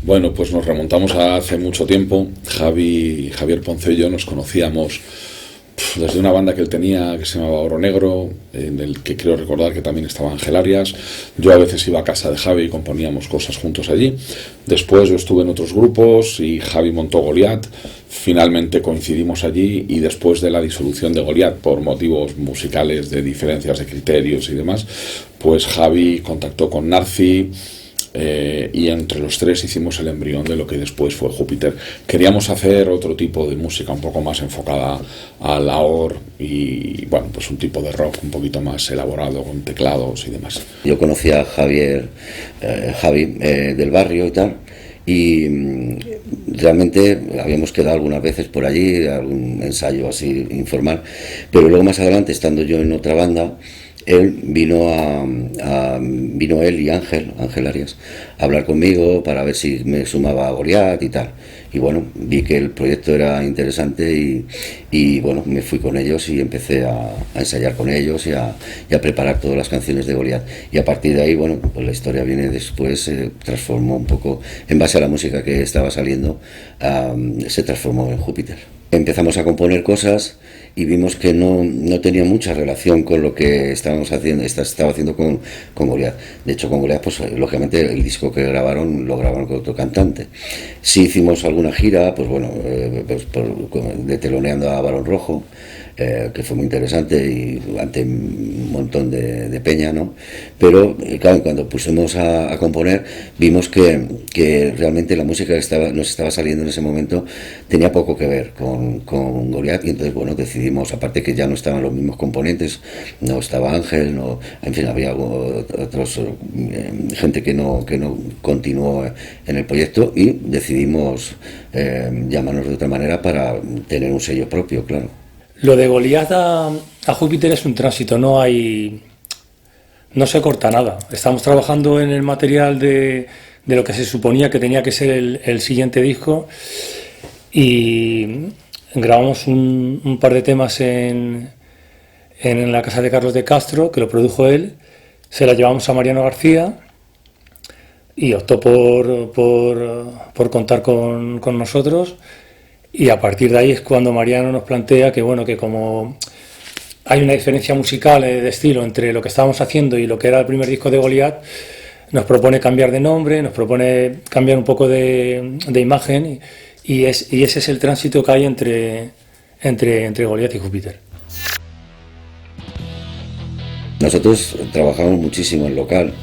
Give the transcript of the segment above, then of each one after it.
Bueno, pues nos remontamos a hace mucho tiempo. Javier Ponce y yo nos conocíamos desde una banda que él tenía que se llamaba Oro Negro, en el que creo recordar que también estaba Ángel Arias. Yo a veces iba a casa de Javi y componíamos cosas juntos allí. Después yo estuve en otros grupos y Javi montó Goliat. Finalmente coincidimos allí y después de la disolución de Goliat, por motivos musicales de diferencias de criterios y demás, pues Javi contactó con Narci. Y entre los tres hicimos el embrión de lo que después fue Júpiter. Queríamos hacer otro tipo de música un poco más enfocada a la OR y bueno, pues un tipo de rock un poquito más elaborado con teclados y demás. Yo conocí a Javi del barrio y tal, y realmente habíamos quedado algunas veces por allí, algún ensayo así informal, pero luego más adelante, estando yo en otra banda, vino él y Ángel Arias, a hablar conmigo para ver si me sumaba a Goliat y tal. Y bueno, vi que el proyecto era interesante y bueno, me fui con ellos y empecé a ensayar con ellos y a preparar todas las canciones de Goliat. Y a partir de ahí, bueno, pues la historia viene después, se transformó un poco, en base a la música que estaba saliendo, se transformó en Júpiter. Empezamos a componer cosas y vimos que no tenía mucha relación con lo que estaba haciendo con Goliat. De hecho, con Goliat, pues lógicamente el disco que grabaron lo grabaron con otro cantante. Sí hicimos alguna gira, pues bueno, de teloneando a Barón Rojo, que fue muy interesante y ante un montón de peña, ¿no? Pero claro, cuando pusimos a componer vimos que realmente la música que nos estaba saliendo en ese momento tenía poco que ver con Goliat, y entonces bueno, decidimos, aparte que ya no estaban los mismos componentes, no estaba Ángel, en fin, había otros gente que no continuó en el proyecto, y decidimos llamarnos de otra manera para tener un sello propio, claro. Lo de Goliat a Júpiter es un tránsito, no se corta nada. Estamos trabajando en el material de lo que se suponía que tenía que ser el siguiente disco, y grabamos un par de temas en la casa de Carlos de Castro, que lo produjo él. Se la llevamos a Mariano García y optó por contar con nosotros. Y a partir de ahí es cuando Mariano nos plantea que bueno, que como hay una diferencia musical de estilo entre lo que estábamos haciendo y lo que era el primer disco de Goliat, nos propone cambiar de nombre, nos propone cambiar un poco de imagen, y ese es el tránsito que hay entre Goliat y Júpiter. Nosotros trabajamos muchísimo en local.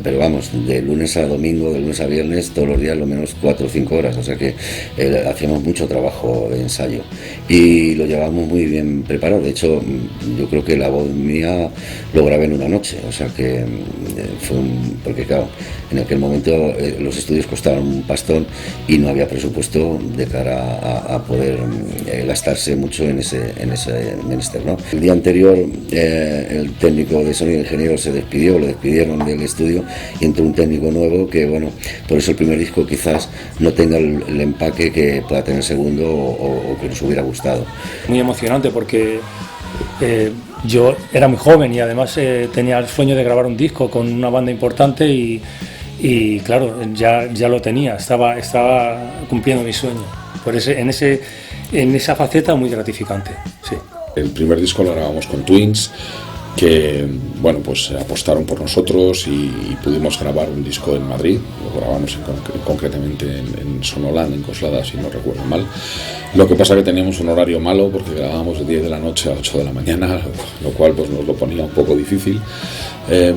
Pero vamos, de lunes a domingo, de lunes a viernes, todos los días lo menos 4 o 5 horas, o sea que hacíamos mucho trabajo de ensayo y lo llevábamos muy bien preparado. De hecho, yo creo que la voz mía lo grabé en una noche, o sea que porque claro, en aquel momento los estudios costaban un pastón y no había presupuesto de cara a poder gastarse mucho en ese menester, ¿no? El día anterior el técnico de sonido ingeniero lo despidieron del estudio y entró un técnico nuevo que bueno, por eso el primer disco quizás no tenga el empaque que pueda tener el segundo o que nos hubiera gustado. Muy emocionante porque yo era muy joven y además tenía el sueño de grabar un disco con una banda importante y claro, ya lo tenía, estaba cumpliendo mi sueño. En esa faceta muy gratificante, sí. El primer disco lo grabamos con Twins, que bueno, pues apostaron por nosotros y pudimos grabar un disco en Madrid. Lo grabamos concretamente en Sonoland, en Coslada, si no recuerdo mal. Lo que pasa que teníamos un horario malo porque grabábamos de 10 de la noche a 8 de la mañana, lo cual pues nos lo ponía un poco difícil.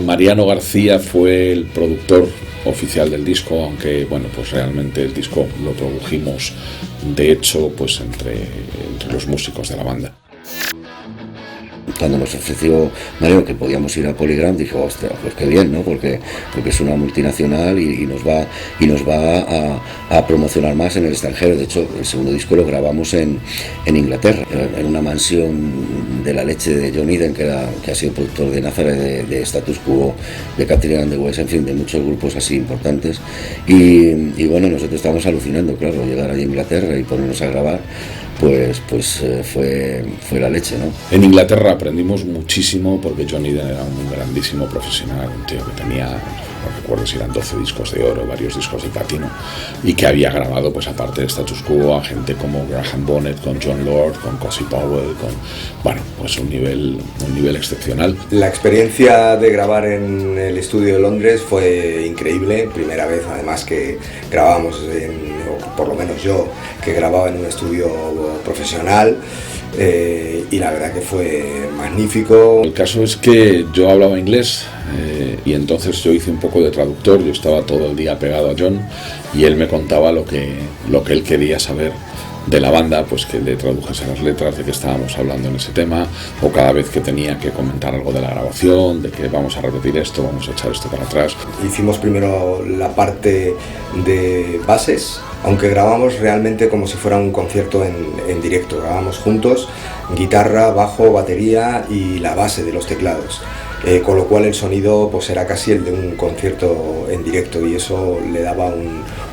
Mariano García fue el productor oficial del disco, aunque bueno, pues realmente el disco lo produjimos de hecho pues entre los músicos de la banda. Cuando nos ofreció Mariano que podíamos ir a Polygram, dije, ostras, pues qué bien, ¿no? Porque es una multinacional y nos va a promocionar más en el extranjero. De hecho, el segundo disco lo grabamos en Inglaterra, en una mansión de la leche de John Eden, que ha sido productor de Nazareth, de Status Quo, de Catherine and the West, en fin, de muchos grupos así importantes. Y bueno, nosotros estábamos alucinando, claro, llegar allí a Inglaterra y ponernos a grabar. Pues fue la leche, ¿no? En Inglaterra aprendimos muchísimo porque Johnny era un grandísimo profesional, un tío que tenía no recuerdo si eran 12 discos de oro, varios discos de platino, y que había grabado, pues aparte de Status Quo, a gente como Graham Bonnet, con John Lord, con Cozy Powell, con, bueno, pues un nivel excepcional. La experiencia de grabar en el estudio de Londres fue increíble, primera vez además que grabábamos, o por lo menos yo, que grababa en un estudio profesional. Y la verdad que fue magnífico. El caso es que yo hablaba inglés y entonces yo hice un poco de traductor. Yo estaba todo el día pegado a John y él me contaba lo que él quería saber de la banda, pues que le tradujese las letras de que estábamos hablando en ese tema, o cada vez que tenía que comentar algo de la grabación, de que vamos a repetir esto, vamos a echar esto para atrás. Hicimos primero la parte de bases, aunque grabamos realmente como si fuera un concierto en directo. Grabamos juntos guitarra, bajo, batería y la base de los teclados, con lo cual el sonido pues era casi el de un concierto en directo, y eso le daba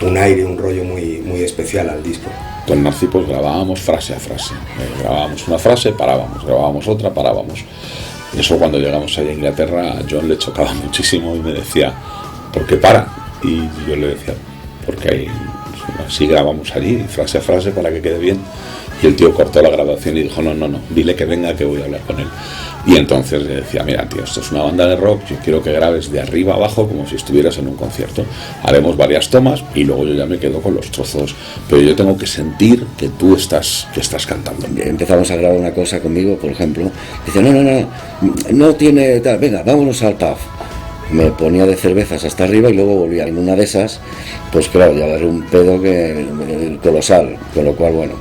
un aire, un rollo muy especial al disco. Con Narci pues grabábamos frase a frase, grabábamos una frase, parábamos, grabábamos otra, parábamos. Eso cuando llegamos allá a Inglaterra a John le chocaba muchísimo y me decía, ¿por qué para? Y yo le decía, porque así grabamos allí, frase a frase para que quede bien. Y el tío cortó la grabación y dijo, no, dile que venga que voy a hablar con él. Y entonces le decía, mira tío, esto es una banda de rock, yo quiero que grabes de arriba a abajo como si estuvieras en un concierto. Haremos varias tomas y luego yo ya me quedo con los trozos, pero yo tengo que sentir que tú estás cantando. Empezamos a grabar una cosa conmigo, por ejemplo, dice, no tiene tal, venga, vámonos al pub. Me ponía de cervezas hasta arriba y luego volvía. En una de esas, pues claro, ya era un pedo colosal, con lo cual, bueno,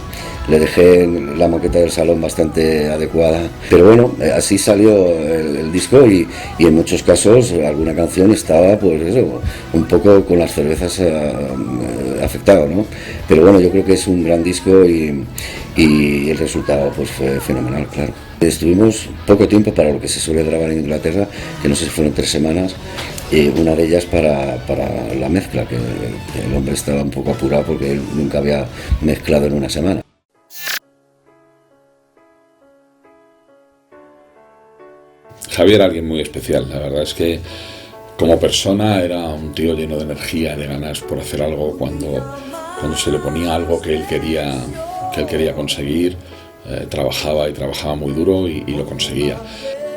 le dejé la moqueta del salón bastante adecuada, pero bueno, así salió el disco y en muchos casos alguna canción estaba pues eso, un poco con las cervezas afectado, ¿no? Pero bueno, yo creo que es un gran disco y el resultado pues fue fenomenal, claro. Estuvimos poco tiempo para lo que se suele grabar en Inglaterra, que no sé si fueron 3 semanas, una de ellas para la mezcla, que el hombre estaba un poco apurado porque él nunca había mezclado en una semana. Javier era alguien muy especial, la verdad es que como persona era un tío lleno de energía, de ganas por hacer algo. Cuando se le ponía algo que él quería conseguir, trabajaba muy duro y lo conseguía.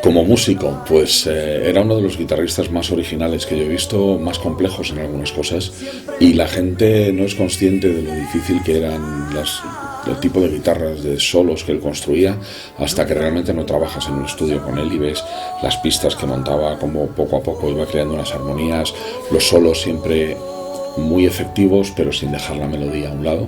Como músico, pues era uno de los guitarristas más originales que yo he visto, más complejos en algunas cosas, y la gente no es consciente de lo difícil que eran el tipo de guitarras, de solos que él construía, hasta que realmente no trabajas en un estudio con él y ves las pistas que montaba, como poco a poco iba creando unas armonías, los solos siempre muy efectivos, pero sin dejar la melodía a un lado.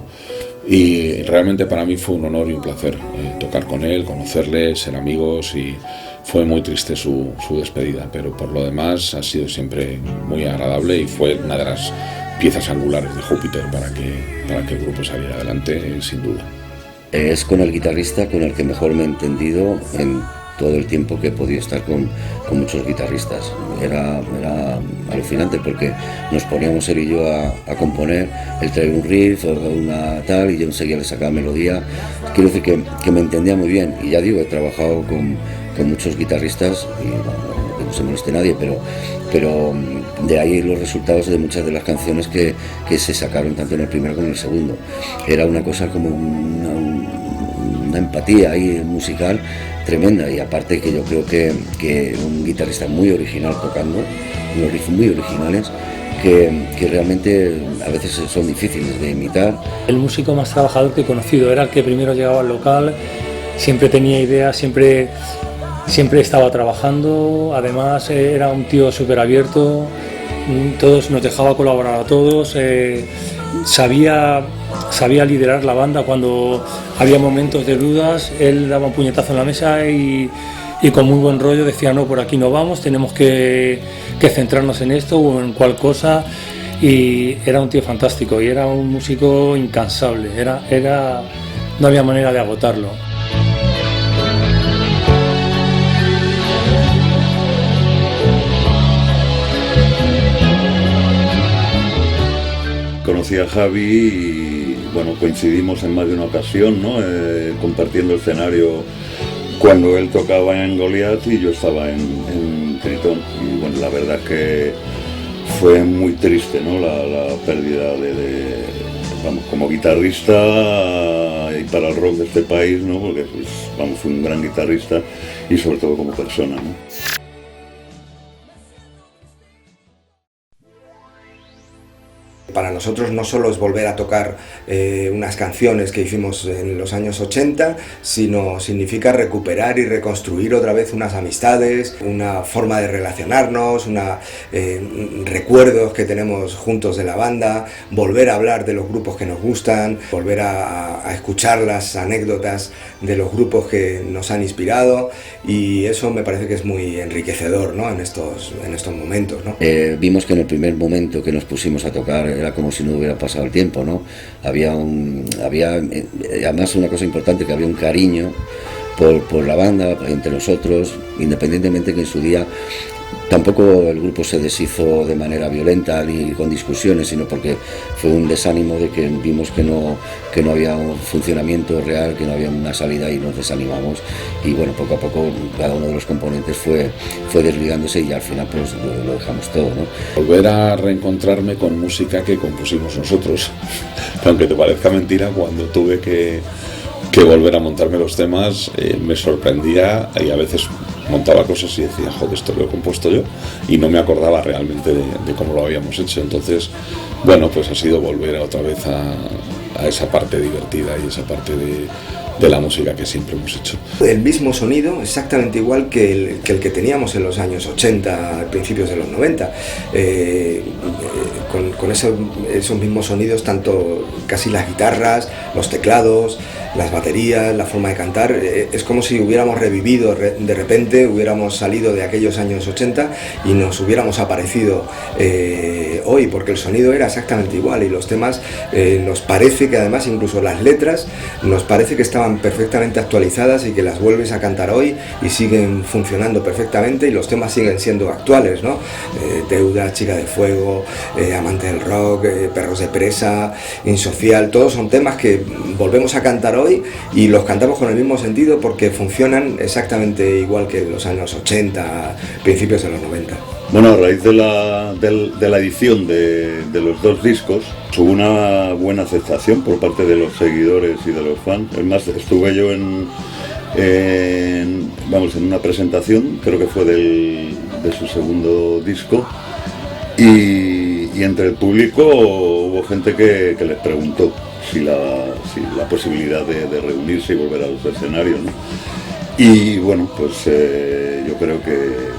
Y realmente para mí fue un honor y un placer tocar con él, conocerle, ser amigos, y fue muy triste su despedida, pero por lo demás ha sido siempre muy agradable y fue una de las piezas angulares de Júpiter para que el grupo saliera adelante, sin duda. Es con el guitarrista con el que mejor me he entendido en todo el tiempo que he podido estar con muchos guitarristas. Era alucinante porque nos poníamos él y yo a componer, él traía un riff o una tal y yo enseguida le sacaba melodía. Quiero decir que me entendía muy bien, y ya digo, he trabajado con muchos guitarristas y no se moleste nadie, pero de ahí los resultados de muchas de las canciones que se sacaron tanto en el primero como en el segundo. Era una cosa como una empatía ahí musical tremenda, y aparte que yo creo que un guitarrista muy original tocando, unos riffs muy originales que realmente a veces son difíciles de imitar. El músico más trabajador que he conocido, era el que primero llegaba al local, siempre tenía ideas, siempre estaba trabajando, además era un tío súper abierto, todos nos dejaba colaborar a todos, sabía liderar la banda cuando había momentos de dudas, él daba un puñetazo en la mesa y con muy buen rollo decía, no, por aquí no vamos, tenemos que centrarnos en esto o en cual cosa, y era un tío fantástico y era un músico incansable, no había manera de agotarlo. Conocí a Javi y bueno, coincidimos en más de una ocasión, ¿no? Compartiendo escenario cuando él tocaba en Goliath y yo estaba en Tritón. Y bueno, la verdad es que fue muy triste, ¿no? La pérdida vamos, como guitarrista y para el rock de este país, ¿no? Porque pues, vamos, fue un gran guitarrista y sobre todo como persona, ¿no? Para nosotros no solo es volver a tocar unas canciones que hicimos en los años 80, sino significa recuperar y reconstruir otra vez unas amistades, una forma de relacionarnos, recuerdos que tenemos juntos de la banda, volver a hablar de los grupos que nos gustan, volver a escuchar las anécdotas de los grupos que nos han inspirado, y eso me parece que es muy enriquecedor, ¿no? en estos momentos, ¿no? Vimos que en el primer momento que nos pusimos a tocar era como si no hubiera pasado el tiempo, ¿no? Había además una cosa importante, que había un cariño por la banda entre nosotros, independientemente que en su día tampoco el grupo se deshizo de manera violenta ni con discusiones, sino porque fue un desánimo de que vimos que no había un funcionamiento real, que no había una salida, y nos desanimamos, y bueno, poco a poco cada uno de los componentes fue desligándose y al final pues lo dejamos todo, ¿no? Volver a reencontrarme con música que compusimos nosotros, aunque te parezca mentira, cuando tuve que volver a montarme los temas, me sorprendía, y a veces montaba cosas y decía, joder, esto lo he compuesto yo, y no me acordaba realmente de cómo lo habíamos hecho. Entonces, bueno, pues ha sido volver otra vez a esa parte divertida y esa parte de la música que siempre hemos hecho. El mismo sonido, exactamente igual que el que teníamos en los años 80, principios de los 90, con esos mismos sonidos, tanto casi las guitarras, los teclados, las baterías, la forma de cantar. Es como si hubiéramos revivido de repente, hubiéramos salido de aquellos años 80 y nos hubiéramos aparecido hoy, porque el sonido era exactamente igual, y los temas nos parece que además incluso las letras nos parece que estaban perfectamente actualizadas y que las vuelves a cantar hoy y siguen funcionando perfectamente, y los temas siguen siendo actuales, ¿no? Deuda, Chica de Fuego, Amante del Rock, Perros de Presa, Insocial, todos son temas que volvemos a cantar hoy y los cantamos con el mismo sentido porque funcionan exactamente igual que en los años 80, principios de los 90. Bueno, a raíz de la edición de los dos discos, hubo una buena aceptación por parte de los seguidores y de los fans. Es más, estuve yo en una presentación, creo que fue de su segundo disco, y entre el público hubo gente que les preguntó si la posibilidad de reunirse y volver a los escenarios, ¿no? Y bueno, pues yo creo que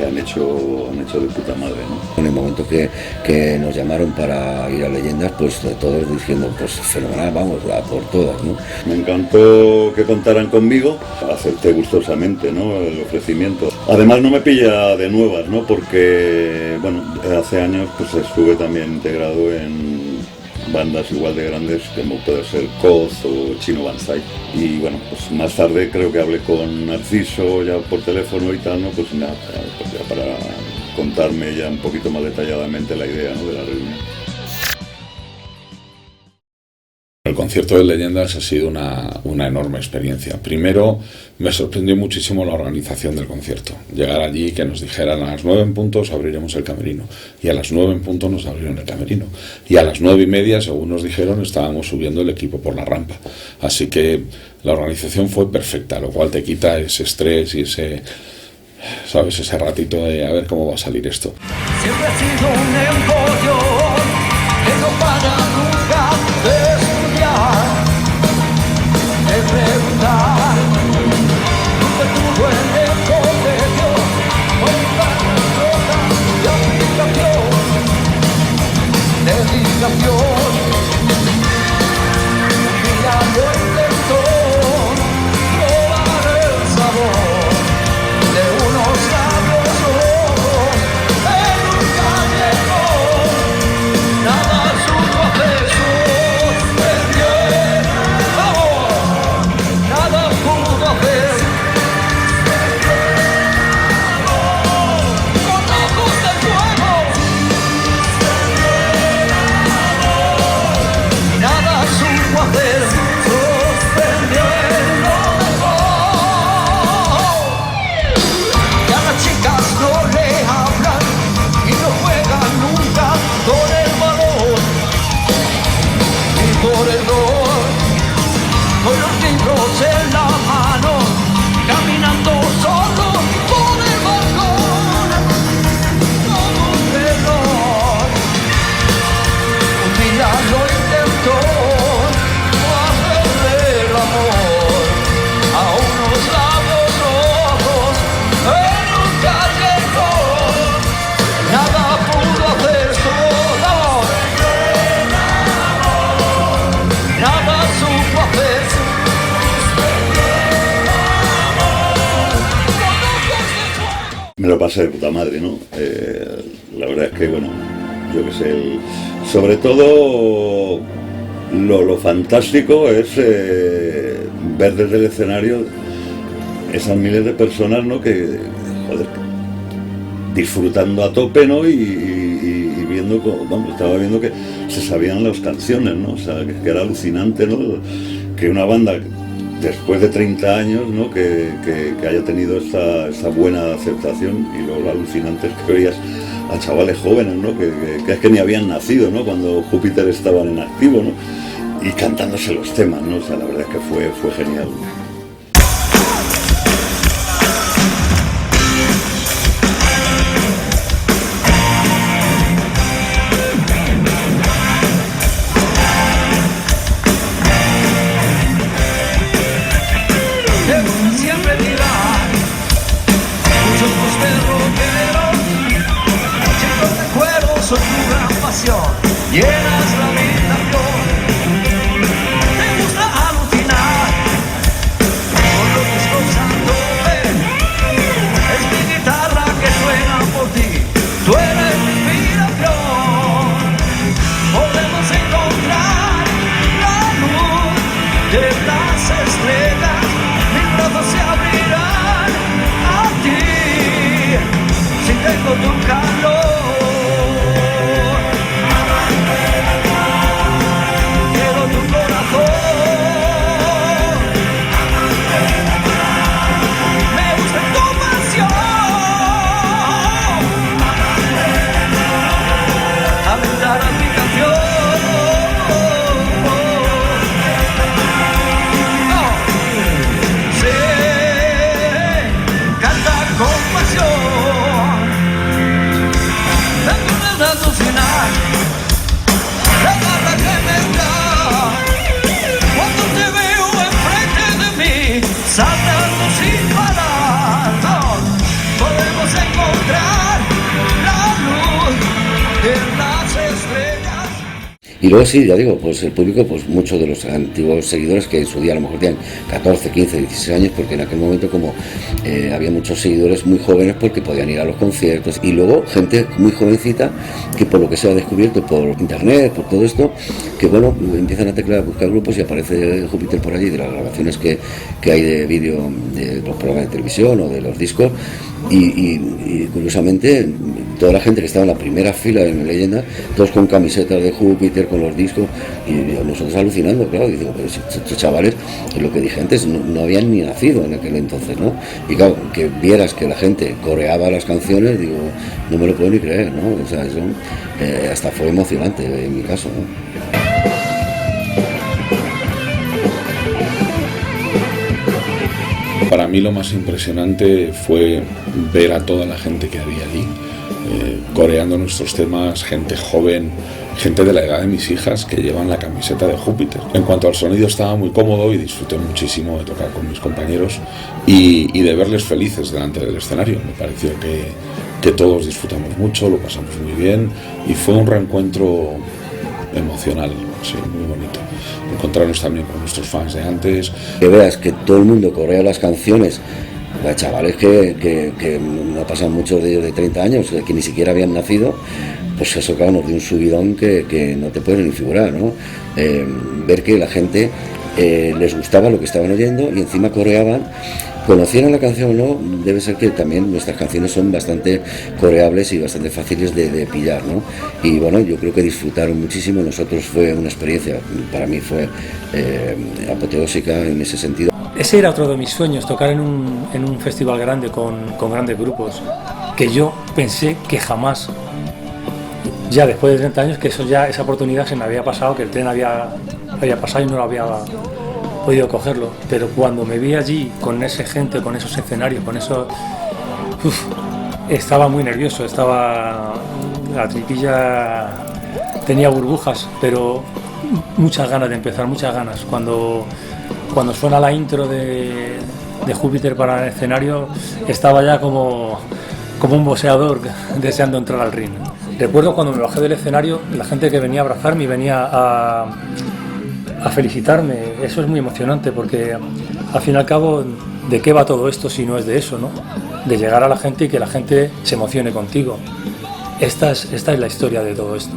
han hecho de puta madre, ¿no? En el momento que nos llamaron para ir a Leyendas, pues todos diciendo, pues fenomenal, vamos a por todas, ¿no? Me encantó que contaran conmigo, acepté gustosamente, ¿no?, el ofrecimiento. Además no me pilla de nuevas, ¿no?, porque bueno, hace años pues estuve también integrado en bandas igual de grandes como puede ser Coz o Chino Banzai, y bueno, pues más tarde creo que hablé con Narciso ya por teléfono y tal, ¿no?, pues nada, pues ya para contarme ya un poquito más detalladamente la idea, ¿no?, de la reunión. El concierto de Leyendas ha sido una enorme experiencia. Primero, me sorprendió muchísimo la organización del concierto. Llegar allí y que nos dijeran a las 9 en punto os abriremos el camerino. Y a las 9 en punto nos abrieron el camerino. Y a las 9:30, según nos dijeron, estábamos subiendo el equipo por la rampa. Así que la organización fue perfecta, lo cual te quita ese estrés y ese ratito de a ver cómo va a salir esto. Siempre ha sido un empollón que no para nunca de estudiar, de preguntar, nunca tuvo en el colegio con drogas de aplicación, dedicación, mira lo intentó, probar el sabor de unos labios rojos en un callejón. Nada supo hacer suspendió, vamos, nada pudo hacer. Con ojos de fuego, pasa de puta madre, ¿no? La verdad es que, bueno, yo qué sé, sobre todo lo fantástico es ver desde el escenario esas miles de personas, ¿no? Que, joder, disfrutando a tope, ¿no? Y viendo, vamos, estaba viendo que se sabían las canciones, ¿no? O sea, que era alucinante, ¿no? Que una banda, después de 30 años, ¿no? que haya tenido esta buena aceptación, y luego lo alucinante es que veías a chavales jóvenes, ¿no? Que es que ni habían nacido, ¿no? Cuando Júpiter estaban en activo, ¿no? Y cantándose los temas, ¿no? O sea, la verdad es que fue genial. Siempre mirar muchos perroqueros, chicos de cuero son tu gran pasión, llenas la habitación, te gusta alucinar con lo que escuchando, es mi guitarra que suena por ti, tú eres mi inspiración, podemos encontrar la luz de las estrellas, se abrirán a ti si tengo tu calor. Quiero tu corazón. Me gusta tu pasión. Aventar a mi canción. Saltando sin parar, podemos encontrar la luz en las estrellas. Y luego sí, ya digo, pues el público, pues muchos de los antiguos seguidores que en su día a lo mejor tenían 14, 15, 16 años, porque en aquel momento como había muchos seguidores muy jóvenes porque podían ir a los conciertos, y luego gente muy jovencita que por lo que se ha descubierto por internet, por todo esto, que bueno, empiezan a teclear, a buscar grupos y aparece Júpiter por allí, de las grabaciones que hay de vídeo de los programas de televisión o de los discos, y curiosamente toda la gente que estaba en la primera fila en Leyenda, todos con camisetas de Júpiter, con los discos, y nosotros alucinando, claro, y digo, pero si estos chavales, lo que dije antes, no habían ni nacido en aquel entonces, ¿no? Y claro, que vieras que la gente coreaba las canciones, digo, no me lo puedo ni creer, ¿no? O sea, eso hasta fue emocionante en mi caso, ¿no? Para mí lo más impresionante fue ver a toda la gente que había allí, coreando nuestros temas, gente joven, gente de la edad de mis hijas que llevan la camiseta de Júpiter. En cuanto al sonido, estaba muy cómodo y disfruté muchísimo de tocar con mis compañeros y de verles felices delante del escenario. Me pareció que todos disfrutamos mucho, lo pasamos muy bien y fue un reencuentro emocional, sí, muy bonito. Encontrarnos también con nuestros fans de antes. Que veas que todo el mundo corea las canciones, chavales que no pasan muchos de ellos de 30 años, que ni siquiera habían nacido, pues eso, claro, nos dio un subidón que no te puedes ni figurar, ¿no? Ver que la gente les gustaba lo que estaban oyendo y encima coreaban. Conocieran la canción o no, debe ser que también nuestras canciones son bastante coreables y bastante fáciles de pillar, ¿no? Y bueno, yo creo que disfrutaron muchísimo. Nosotros fue una experiencia, para mí fue apoteósica en ese sentido. Ese era otro de mis sueños, tocar en un festival grande con grandes grupos, que yo pensé que jamás, ya después de 30 años, que esa oportunidad se me había pasado, que el tren había pasado y no lo había podido cogerlo, pero cuando me vi allí con esa gente, con esos escenarios, con eso, estaba muy nervioso, la tripilla tenía burbujas, pero muchas ganas de empezar, muchas ganas. Cuando suena la intro de Júpiter para el escenario, estaba ya como un boxeador deseando entrar al ring. Recuerdo cuando me bajé del escenario, la gente que venía a abrazarme y venía a felicitarme. Eso es muy emocionante porque al fin y al cabo, ¿de qué va todo esto si no es de eso, no? de llegar a la gente y que la gente se emocione contigo. Esta es la historia de todo esto.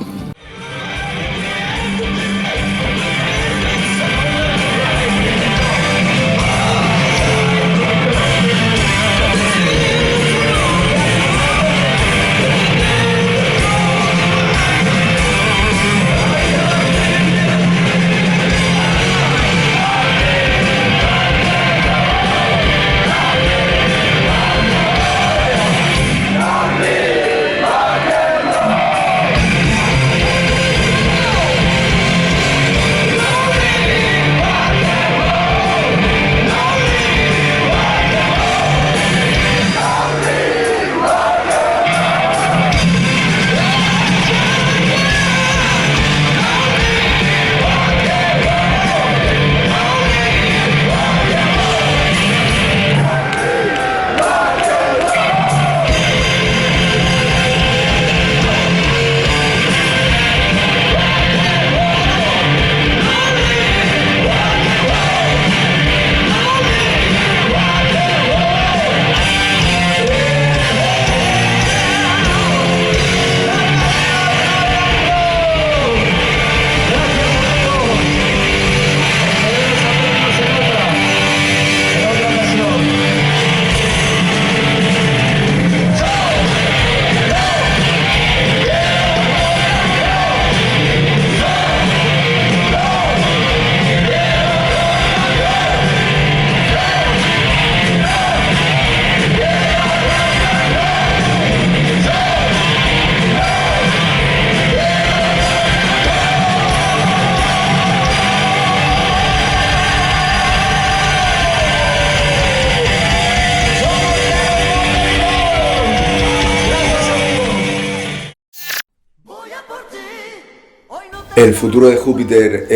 El futuro de Júpiter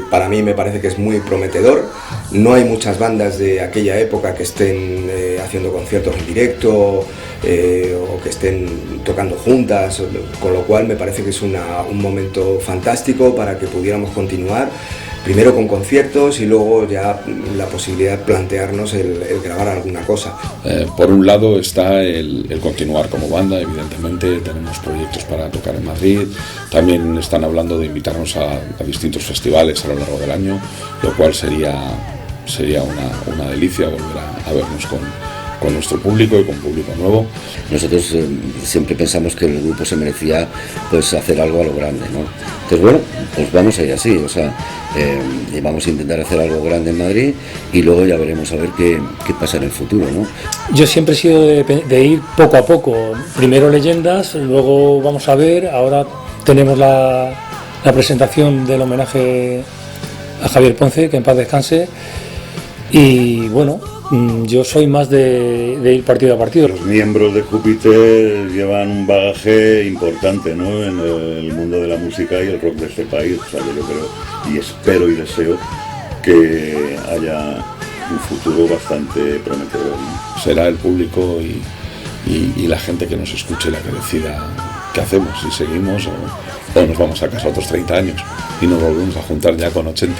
para mí me parece que es muy prometedor. No hay muchas bandas de aquella época que estén haciendo conciertos en directo o que estén tocando juntas, con lo cual me parece que es un momento fantástico para que pudiéramos continuar, primero con conciertos y luego ya la posibilidad de plantearnos el grabar alguna cosa. Por un lado está el continuar como banda, evidentemente tenemos proyectos para tocar en Madrid, también están hablando de invitarnos a distintos festivales a lo largo del año, lo cual sería una delicia volver a vernos con nuestro público y con público nuevo. Nosotros siempre pensamos que el grupo se merecía pues hacer algo a lo grande, ¿no? Entonces bueno, pues vamos a ir así, o sea, vamos a intentar hacer algo grande en Madrid y luego ya veremos a ver qué pasa en el futuro, ¿no? Yo siempre he sido de ir poco a poco, primero leyendas, luego vamos a ver, ahora tenemos la presentación del homenaje a Javier Ponce, que en paz descanse, y bueno, yo soy más de ir partido a partido. Los miembros de Júpiter llevan un bagaje importante, ¿no?, en el mundo de la música y el rock de este país. O sea, que yo creo y espero y deseo que haya un futuro bastante prometedor, ¿no? Será el público y la gente que nos escuche la que decida qué hacemos, si seguimos o nos vamos a casa otros 30 años y nos volvemos a juntar ya con 80.